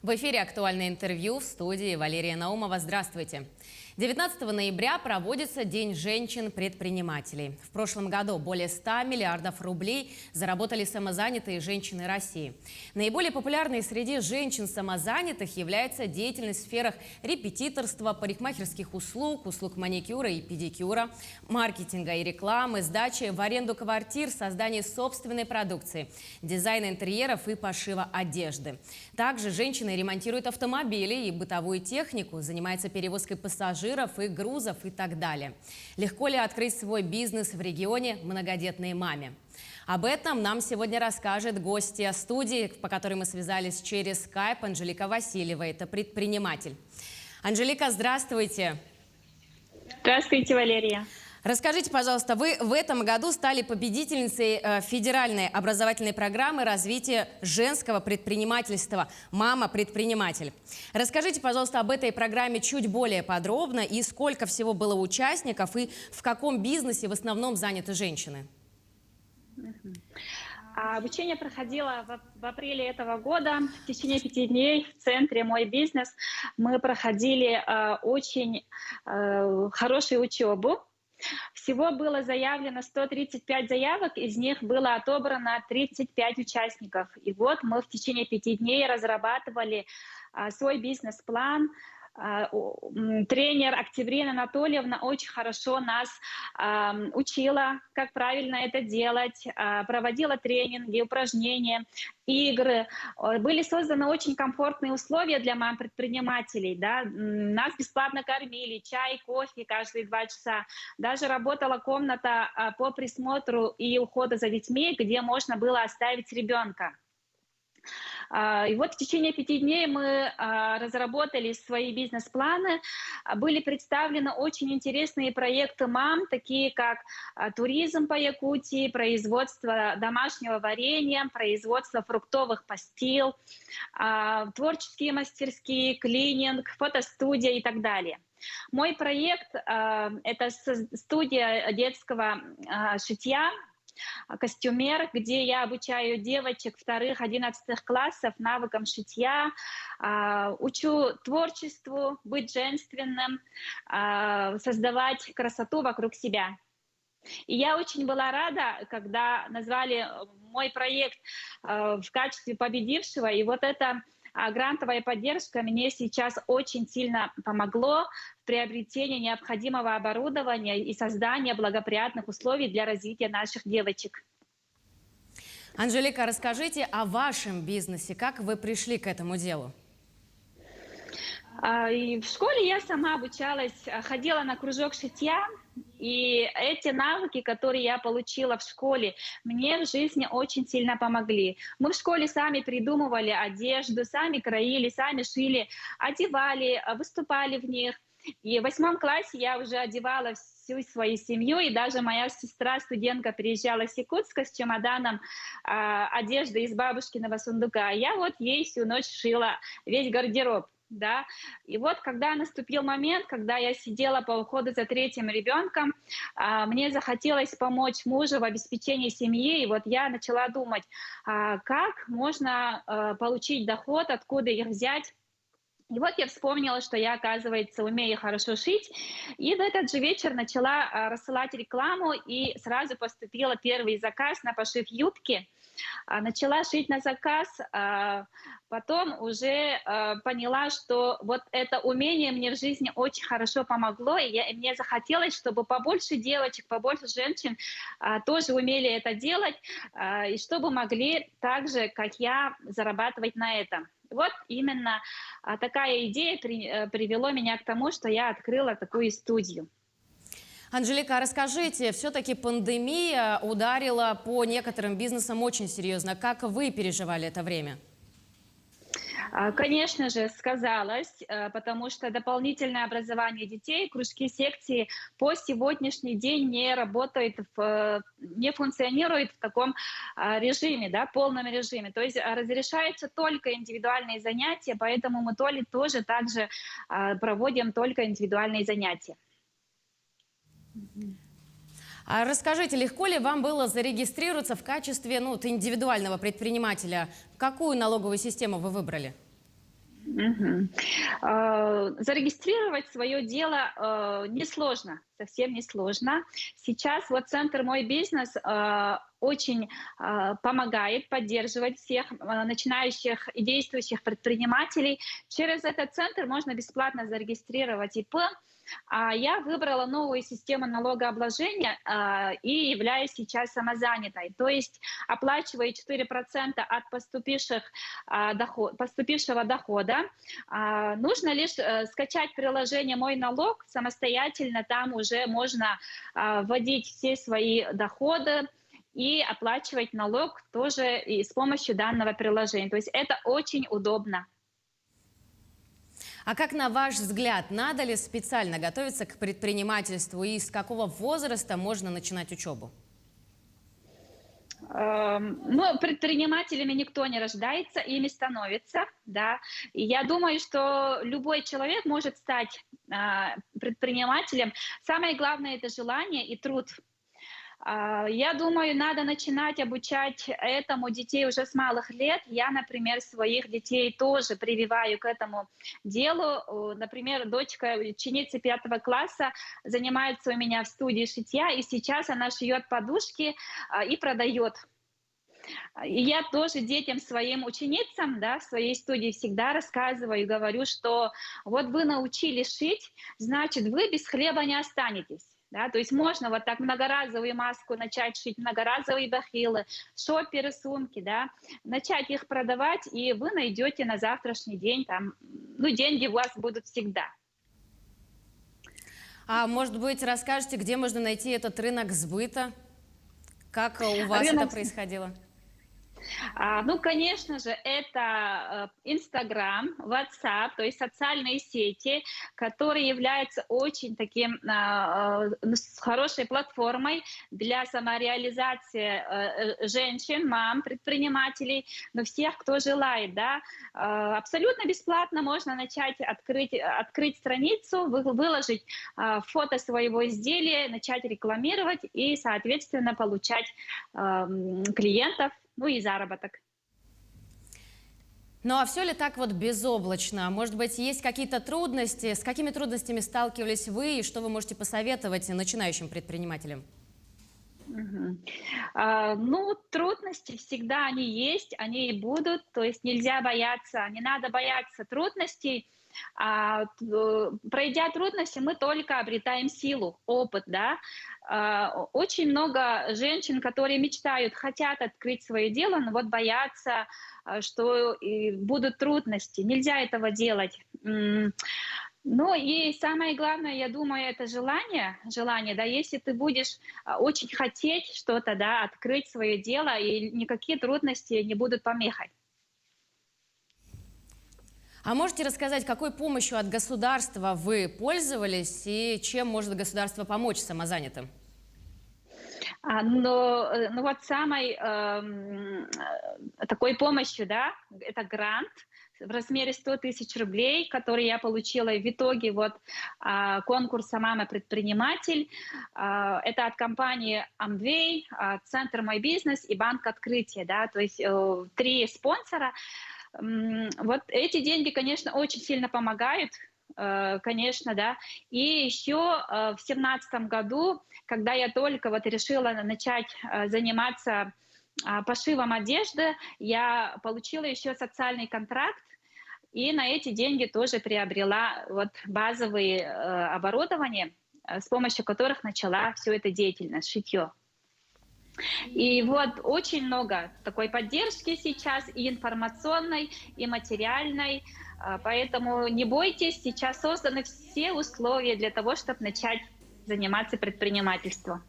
В эфире «Актуальное интервью», в студии Валерия Наумова. Здравствуйте. 19 ноября проводится День женщин-предпринимателей. В прошлом году более 100 миллиардов рублей заработали самозанятые женщины России. Наиболее популярной среди женщин-самозанятых является деятельность в сферах репетиторства, парикмахерских услуг, услуг маникюра и педикюра, маркетинга и рекламы, сдачи в аренду квартир, создания собственной продукции, дизайна интерьеров и пошива одежды. Также женщины ремонтируют автомобили и бытовую технику, занимаются перевозкой пассажиров и грузов и так далее. Легко ли открыть свой бизнес в регионе многодетной маме? Об этом нам сегодня расскажет гостья студии, по которой мы связались через Skype, Анжелика Васильева. Это предприниматель. Анжелика, здравствуйте. Здравствуйте, Валерия. Расскажите, пожалуйста, вы в этом году стали победительницей федеральной образовательной программы развития женского предпринимательства «Мама-предприниматель». Расскажите, пожалуйста, об этой программе чуть более подробно и сколько всего было участников и в каком бизнесе в основном заняты женщины? Обучение проходило в апреле этого года. В течение 5 дней в центре «Мой бизнес» мы проходили очень хорошую учебу. Всего было заявлено 135 заявок, из них было отобрано 35 участников. И вот мы в течение 5 дней разрабатывали свой бизнес-план. Тренер Октябрина Анатольевна очень хорошо нас учила, как правильно это делать, проводила тренинги, упражнения, игры. Были созданы очень комфортные условия для мам-предпринимателей. Да? Нас бесплатно кормили, чай, кофе каждые 2 часа. Даже работала комната по присмотру и уходу за детьми, где можно было оставить ребенка. И вот в течение 5 дней мы разработали свои бизнес-планы. Были представлены очень интересные проекты мам, такие как туризм по Якутии, производство домашнего варенья, производство фруктовых пастил, творческие мастерские, клининг, фотостудия и так далее. Мой проект — это студия детского шитья, костюмер, где я обучаю девочек 2-11 классов навыкам шитья, учу творчеству, быть женственным, создавать красоту вокруг себя. И я очень была рада, когда назвали мой проект в качестве победившего, и вот эта грантовая поддержка мне сейчас очень сильно помогло в приобретении необходимого оборудования и создании благоприятных условий для развития наших девочек. Анжелика, расскажите о вашем бизнесе. Как вы пришли к этому делу? И в школе я сама обучалась, ходила на кружок шитья, и эти навыки, которые я получила в школе, мне в жизни очень сильно помогли. Мы в школе сами придумывали одежду, сами краили, сами шили, одевали, выступали в них. И в 8 классе я уже одевала всю свою семью, и даже моя сестра, студентка, приезжала с Якутска с чемоданом одежды из бабушкиного сундука. Я вот ей всю ночь шила весь гардероб. Да? И вот когда наступил момент, когда я сидела по уходу за 3-м ребенком, мне захотелось помочь мужу в обеспечении семьи, и вот я начала думать, как можно получить доход, откуда их взять. И вот я вспомнила, что я, оказывается, умею хорошо шить, и в этот же вечер начала рассылать рекламу, и сразу поступил первый заказ на пошив юбки. Начала шить на заказ, потом уже поняла, что вот это умение мне в жизни очень хорошо помогло, и мне захотелось, чтобы побольше девочек, побольше женщин тоже умели это делать, и чтобы могли так же, как я, зарабатывать на этом. Вот именно такая идея привела меня к тому, что я открыла такую студию. Анжелика, расскажите, все-таки пандемия ударила по некоторым бизнесам очень серьезно. Как вы переживали это время? Конечно же, сказалось, потому что дополнительное образование детей, кружки, секции по сегодняшний день не работают, не функционируют в таком режиме, да, полном режиме. То есть разрешаются только индивидуальные занятия, поэтому мы тоже также проводим только индивидуальные занятия. А расскажите, легко ли вам было зарегистрироваться в качестве индивидуального предпринимателя? Какую налоговую систему вы выбрали? Мгм. Зарегистрировать свое дело несложно, совсем несложно. Сейчас вот центр «Мой бизнес» очень помогает поддерживать всех начинающих и действующих предпринимателей. Через этот центр можно бесплатно зарегистрировать ИП. Я выбрала новую систему налогообложения и являюсь сейчас самозанятой. То есть оплачиваю 4% от поступившего дохода. Нужно лишь скачать приложение «Мой налог» самостоятельно. Там уже можно вводить все свои доходы и оплачивать налог тоже и с помощью данного приложения. То есть это очень удобно. А как, на ваш взгляд, надо ли специально готовиться к предпринимательству и с какого возраста можно начинать учебу? Ну, предпринимателями никто не рождается, ими становится, да. И я думаю, что любой человек может стать предпринимателем. Самое главное — это желание и труд. Я думаю, надо начинать обучать этому детей уже с малых лет. Я, например, своих детей тоже прививаю к этому делу. Например, дочка, ученица 5 класса, занимается у меня в студии шитья, и сейчас она шьет подушки и продает. И я тоже детям своим ученицам, да, в своей студии всегда рассказываю, говорю, что вот вы научились шить, значит, вы без хлеба не останетесь. Да, то есть можно вот так многоразовую маску начать шить, многоразовые бахилы, шоперы, сумки, да, начать их продавать, и вы найдете на завтрашний день там, ну, деньги у вас будут всегда. А может быть, расскажете, где можно найти этот рынок сбыта? Как у вас это Рынок происходило? Ну, конечно же, это Инстаграм, WhatsApp, то есть социальные сети, которые являются очень таким хорошей платформой для самореализации женщин, мам, предпринимателей, но всех, кто желает, да. Абсолютно бесплатно можно начать открыть страницу, выложить фото своего изделия, начать рекламировать и, соответственно, получать клиентов, ну и заработок. Ну а все ли так вот безоблачно? Может быть, есть какие-то трудности? С какими трудностями сталкивались вы и что вы можете посоветовать начинающим предпринимателям? Мгм. Ну, трудности всегда они есть, они и будут, то есть нельзя бояться, не надо бояться трудностей. Пройдя трудности, мы только обретаем силу, опыт, да. Очень много женщин, которые мечтают, хотят открыть свое дело, но вот боятся, что будут трудности. Нельзя этого делать. Ну и самое главное, я думаю, это желание. Желание, да, если ты будешь очень хотеть что-то, да, открыть свое дело, и никакие трудности не будут помехой. А можете рассказать, какой помощью от государства вы пользовались и чем может государство помочь самозанятым? Но вот самой такой помощью, да, это грант в размере 100 тысяч рублей, который я получила в итоге вот конкурса «Мама-предприниматель». Это от компании Amway, Центр «Мой бизнес» и Банк Открытие, да, то есть 3 спонсора. Вот эти деньги, конечно, очень сильно помогают, конечно, да. И еще в 2017 году, когда я только вот решила начать заниматься пошивом одежды, я получила еще социальный контракт, и на эти деньги тоже приобрела вот базовые оборудования, с помощью которых начала всю эту деятельность, шитье. И вот очень много такой поддержки сейчас и информационной, и материальной. Поэтому не бойтесь, сейчас созданы все условия для того, чтобы начать заниматься предпринимательством.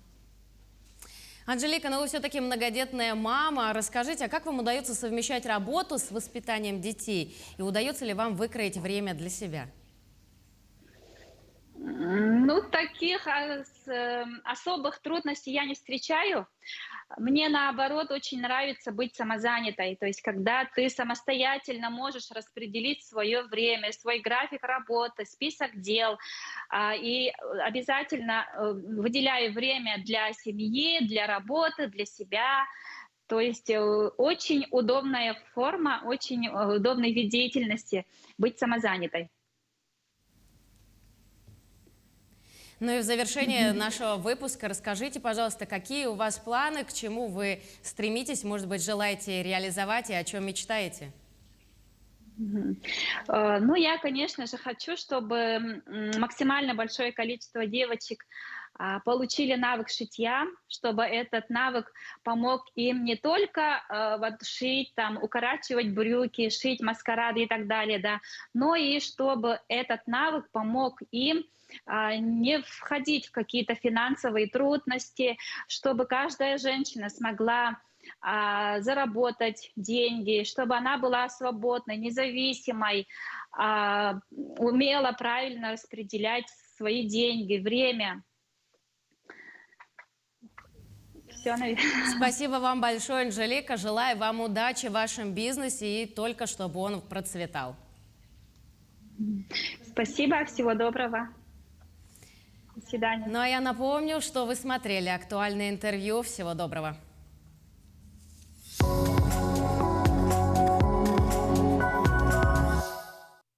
Анжелика, ну вы все-таки многодетная мама. Расскажите, а как вам удается совмещать работу с воспитанием детей? И удается ли вам выкроить время для себя? Ну, таких особых трудностей я не встречаю. Мне, наоборот, очень нравится быть самозанятой. То есть, когда ты самостоятельно можешь распределить свое время, свой график работы, список дел, и обязательно выделяю время для семьи, для работы, для себя. То есть очень удобная форма, очень удобный вид деятельности быть самозанятой. Ну и в завершение нашего выпуска расскажите, пожалуйста, какие у вас планы, к чему вы стремитесь, может быть, желаете реализовать и о чем мечтаете? Ну, я, конечно же, хочу, чтобы максимально большое количество девочек получили навык шитья, чтобы этот навык помог им не только вот шить, там, укорачивать брюки, шить маскарады и так далее, да, но и чтобы этот навык помог им не входить в какие-то финансовые трудности, чтобы каждая женщина смогла заработать деньги, чтобы она была свободной, независимой, умела правильно распределять свои деньги, время. Все, наверное. Спасибо вам большое, Анжелика. Желаю вам удачи в вашем бизнесе и только чтобы он процветал. Спасибо, всего доброго. До свидания. Ну а я напомню, что вы смотрели актуальное интервью. Всего доброго.